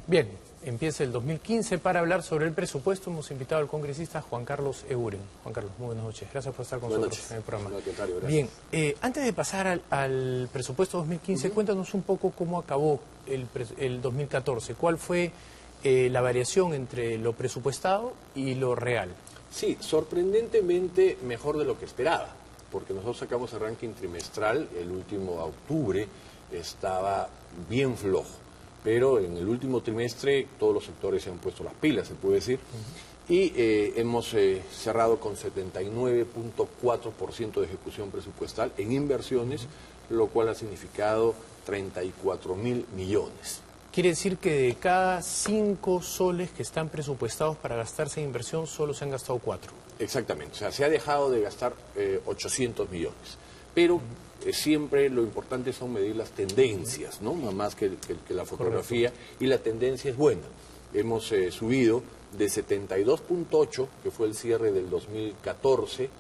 Bien, empieza el 2015. Para hablar sobre el presupuesto hemos invitado al congresista Juan Carlos Eguren. Juan Carlos, muy buenas noches. Gracias por estar con nosotros en el programa. Bien, antes de pasar al presupuesto 2015, cuéntanos un poco cómo acabó el 2014. ¿Cuál fue la variación entre lo presupuestado y lo real? Sí, sorprendentemente mejor de lo que esperaba, porque nosotros sacamos el ranking trimestral, el último a octubre estaba bien flojo, pero en el último trimestre todos los sectores se han puesto las pilas, se puede decir, y hemos cerrado con 79.4% de ejecución presupuestal en inversiones, lo cual ha significado 34.000 millones. Quiere decir que de cada 5 soles que están presupuestados para gastarse en inversión, solo se han gastado 4. Exactamente, o sea, se ha dejado de gastar 800 millones, pero siempre lo importante son medir las tendencias, ¿no? Más que la fotografía. Correcto. Y la tendencia es buena. Hemos subido de 72.8, que fue el cierre del 2013,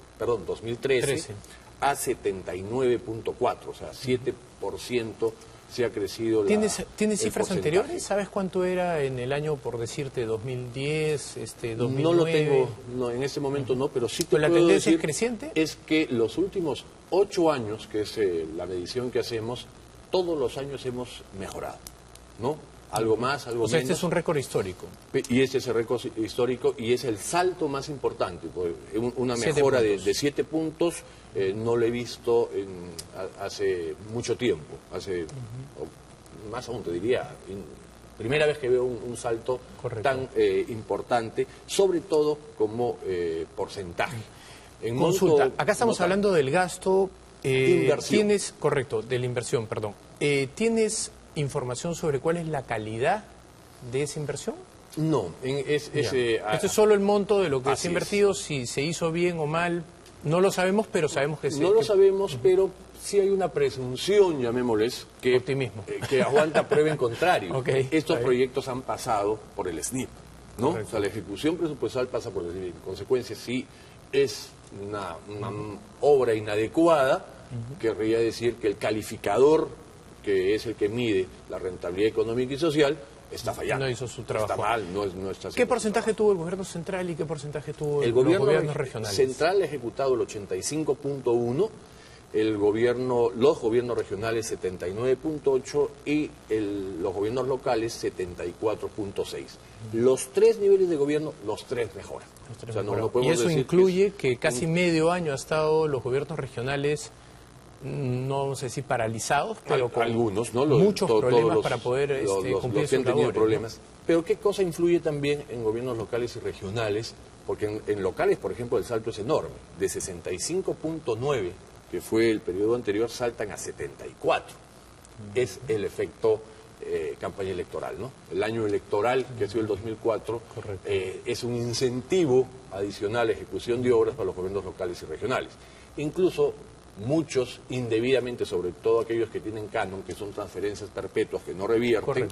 a 79.4, o sea, 7% se ha crecido ¿Tienes cifras anteriores? ¿Sabes cuánto era en el año, por decirte, 2010, 2009? No lo tengo, no, en este momento no, pero sí te puedo ¿La tendencia decir es creciente? Es que los últimos 8 años, que es la medición que hacemos, todos los años hemos mejorado, ¿no? Algo más, algo menos. O sea, este es un récord histórico. Y este es el récord histórico y es el salto más importante. Una mejora de 7 puntos no lo he visto hace mucho tiempo. Más aún te diría, primera vez que veo un salto tan importante, sobre todo como porcentaje. Consulta, acá estamos hablando del gasto... inversión. De la inversión, perdón. ¿Tienes información sobre cuál es la calidad de esa inversión? No, este es solo el monto de lo que se ha invertido, si se hizo bien o mal, no lo sabemos, pero sabemos que sí. No lo sabemos, pero sí hay una presunción, llamémosles, que aguanta prueba en contrario. Estos proyectos han pasado por el SNIP, ¿no? O sea, la ejecución presupuestal pasa por el SNIP. En consecuencia, si es una obra inadecuada, querría decir que el calificador, que es el que mide la rentabilidad económica y social, está fallando. No hizo su trabajo. Está mal, no está haciendo. ¿Qué porcentaje tuvo el gobierno central y qué porcentaje tuvo los gobiernos regionales? El central ha ejecutado el 85.1%, los gobiernos regionales 79.8% y los gobiernos locales 74.6%. Los 3 niveles de gobierno, los 3 mejoran. O sea, no y eso incluye que casi medio año ha estado los gobiernos regionales, no vamos a decir paralizados, pero con algunos, ¿no? muchos problemas para poder cumplir sus labores, problemas. ¿No? Pero ¿qué cosa influye también en gobiernos locales y regionales? Porque en locales, por ejemplo, el salto es enorme. De 65.9, que fue el periodo anterior, saltan a 74. Es el efecto campaña electoral, ¿no? El año electoral, que ha sido el 2004, es un incentivo adicional a ejecución de obras para los gobiernos locales y regionales. Incluso muchos indebidamente, sobre todo aquellos que tienen canon, que son transferencias perpetuas que no revierten,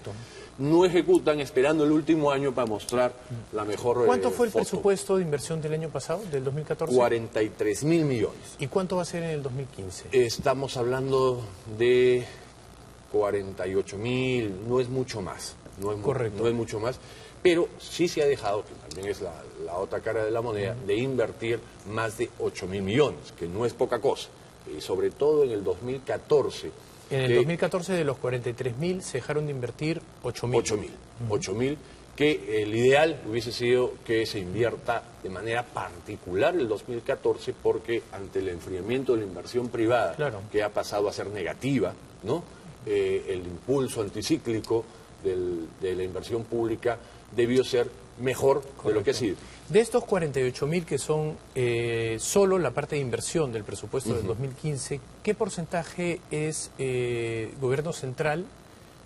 no ejecutan esperando el último año para mostrar la mejor ¿Cuánto fue el presupuesto de inversión del año pasado, del 2014? 43.000 millones. ¿Y cuánto va a ser en el 2015? Estamos hablando de 48.000, no es mucho más. No es mucho más. Pero sí se ha dejado, que también es la otra cara de la moneda, de invertir más de 8.000 millones, que no es poca cosa. Y sobre todo en el 2014. En el 2014 de los 43.000 se dejaron de invertir 8.000. 8.000, que el ideal hubiese sido que se invierta de manera particular el 2014, porque ante el enfriamiento de la inversión privada, que ha pasado a ser negativa, ¿no? El impulso anticíclico de la inversión pública debió ser mejor de lo que ha sido. De estos 48.000 que son solo la parte de inversión del presupuesto del 2015, ¿qué porcentaje es gobierno central?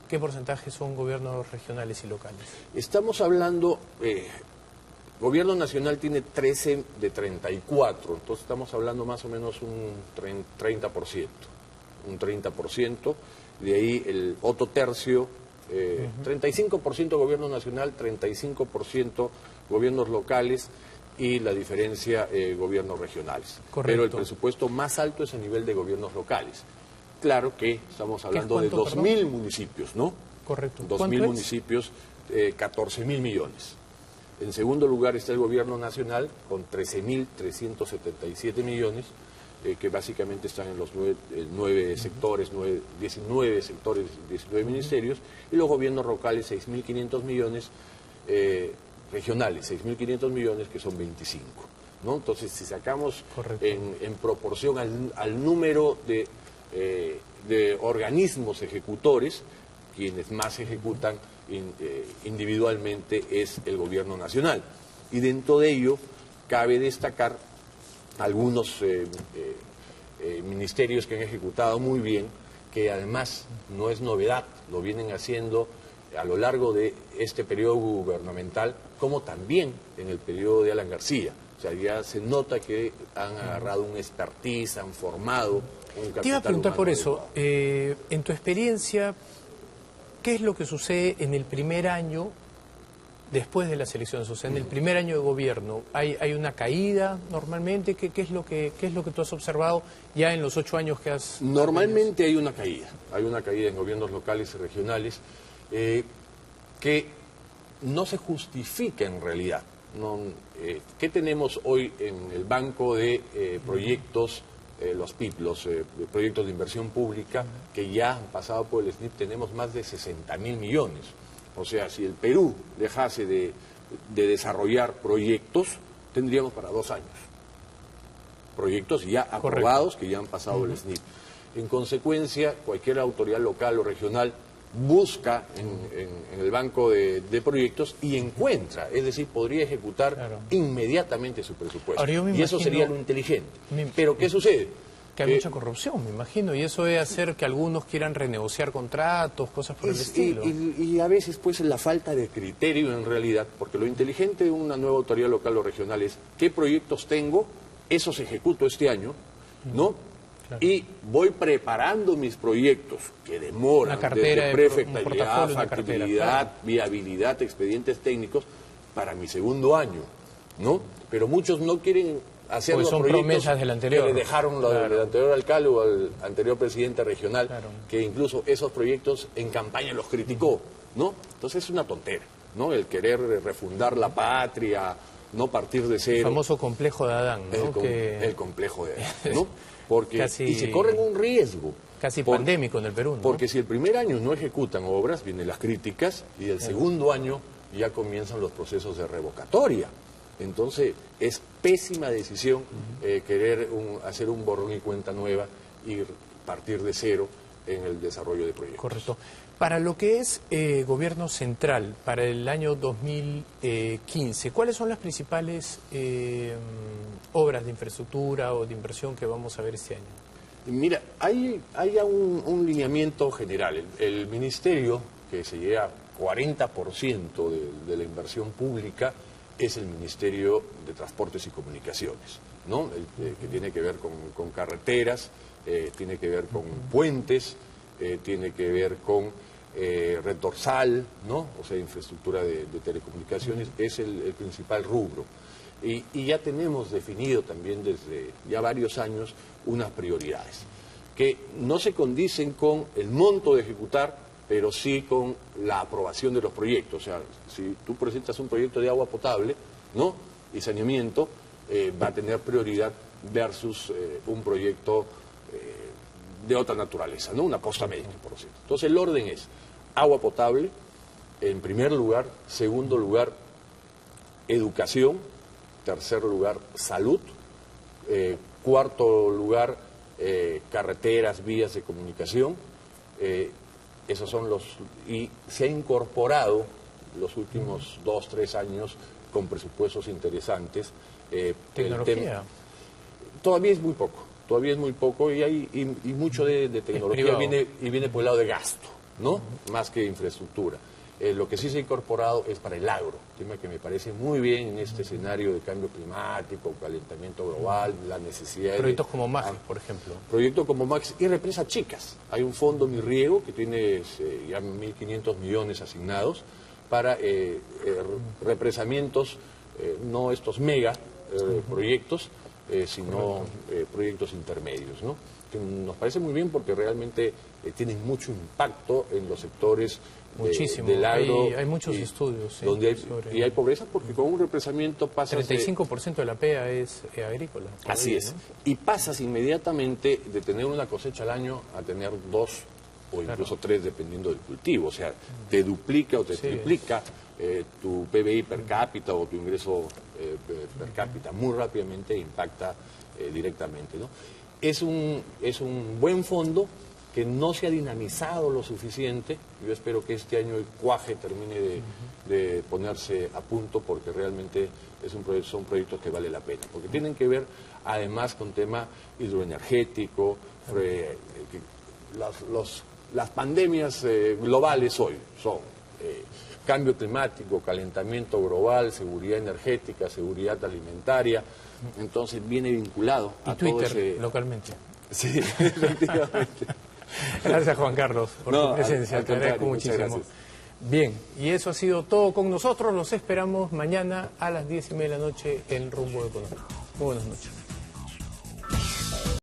¿Qué porcentaje son gobiernos regionales y locales? Estamos hablando, gobierno nacional tiene 13 de 34, entonces estamos hablando más o menos un 30%. Un 30%, de ahí el otro tercio, 35% gobierno nacional, 35% gobiernos locales y la diferencia gobiernos regionales. Pero el presupuesto más alto es a nivel de gobiernos locales. Claro que estamos hablando de 2.000 municipios, ¿no? Correcto. 2.000 municipios 14.000 millones. En segundo lugar está el gobierno nacional con 13.377 millones, que básicamente están en los 19 sectores, 19 ministerios, y los gobiernos locales 6.500 millones, regionales 6.500 millones, que son 25. ¿No? Entonces, si sacamos en proporción al número de organismos ejecutores, quienes más ejecutan individualmente es el gobierno nacional. Y dentro de ello cabe destacar algunos ministerios que han ejecutado muy bien, que además no es novedad, lo vienen haciendo a lo largo de este periodo gubernamental, como también en el periodo de Alan García. O sea, ya se nota que han agarrado un expertise, han formado un capital. Te iba a preguntar por eso, en tu experiencia, ¿qué es lo que sucede en el primer año después de las elecciones? O sea, en el primer año de gobierno, ¿hay una caída normalmente? ¿Qué es lo que tú has observado ya en los 8 años que has...? Normalmente hay una caída en gobiernos locales y regionales que no se justifica en realidad. ¿Qué tenemos hoy en el banco de proyectos, los PIP, los proyectos de inversión pública, que ya han pasado por el SNIP? Tenemos más de 60.000 millones. O sea, si el Perú dejase de desarrollar proyectos, tendríamos para 2 años. Proyectos ya aprobados, que ya han pasado el SNIP. En consecuencia, cualquier autoridad local o regional busca en el banco de proyectos y encuentra, es decir, podría ejecutar inmediatamente su presupuesto. Ahora, y eso sería lo inteligente. Pero ¿qué sucede? Que hay mucha corrupción, me imagino, y eso debe hacer que algunos quieran renegociar contratos, cosas por el estilo. Y a veces, pues, la falta de criterio en realidad, porque lo inteligente de una nueva autoridad local o regional es qué proyectos tengo, esos ejecuto este año, ¿no? Claro. Y voy preparando mis proyectos que demoran desde prefectabilidad, factibilidad, viabilidad, expedientes técnicos para mi segundo año, ¿no? Pero muchos no quieren hacer los proyectos promesas del anterior, que le dejaron del anterior alcalde o al anterior presidente regional, que incluso esos proyectos en campaña los criticó, ¿no? Entonces es una tontera, ¿no? El querer refundar la patria, no partir de cero. El famoso complejo de Adán, ¿no? El complejo de Adán, ¿no? Porque, y se corren un riesgo. Casi pandémico en el Perú, ¿no? Porque si el primer año no ejecutan obras, vienen las críticas, y el segundo año ya comienzan los procesos de revocatoria. Entonces, es pésima decisión querer hacer un borrón y cuenta nueva y partir de cero en el desarrollo de proyectos. Correcto. Para lo que es gobierno central, para el año 2015, ¿cuáles son las principales obras de infraestructura o de inversión que vamos a ver este año? Mira, hay un lineamiento general. El ministerio que se lleva 40% de la inversión pública es el Ministerio de Transportes y Comunicaciones, ¿no? Que tiene que ver con carreteras, tiene que ver con puentes, tiene que ver con red dorsal, ¿no? O sea, infraestructura de telecomunicaciones, es el principal rubro. Y ya tenemos definido también desde ya varios años unas prioridades que no se condicen con el monto de ejecutar, pero sí con la aprobación de los proyectos. O sea, si tú presentas un proyecto de agua potable, ¿no? Y saneamiento, va a tener prioridad versus un proyecto de otra naturaleza, ¿no? Una posta médica, por cierto. Entonces el orden es agua potable, en primer lugar; segundo lugar, educación; tercer lugar, salud; cuarto lugar, carreteras, vías de comunicación. Esos son y se ha incorporado los últimos 2, 3 años con presupuestos interesantes. ¿Tecnología? Todavía es muy poco, y mucho de tecnología viene por el lado de gasto, ¿no? Más que infraestructura. Lo que sí se ha incorporado es para el agro, tema que me parece muy bien en este escenario de cambio climático, calentamiento global, la necesidad de... Proyectos como Max, por ejemplo. Proyectos como Max y represas chicas. Hay un fondo Mi Riego que tiene ya 1.500 millones asignados para represamientos, no estos mega proyectos, sino proyectos intermedios, ¿no? que nos parece muy bien porque realmente tienen mucho impacto en los sectores del agro. Hay muchos estudios. Sí, donde y hay pobreza porque con un represamiento pasas... 35% de la PEA es agrícola. Así es. ¿No? Y pasas inmediatamente de tener una cosecha al año a tener 2 o incluso 3 dependiendo del cultivo. O sea, te duplica o te triplica tu PBI per cápita o tu ingreso per cápita muy rápidamente e impacta directamente, ¿no? Es un buen fondo que no se ha dinamizado lo suficiente. Yo espero que este año el cuaje termine de ponerse a punto porque realmente son proyectos que vale la pena. Porque tienen que ver además con tema hidroenergético, las pandemias globales hoy son cambio climático, calentamiento global, seguridad energética, seguridad alimentaria. Entonces viene vinculado a Twitter todo ese... localmente. Sí, efectivamente. Gracias, Juan Carlos, por tu presencia. Te agradezco muchísimo. Bien, y eso ha sido todo con nosotros. Los esperamos mañana a las 10:30 de la noche en Rumbo Económico. Muy buenas noches.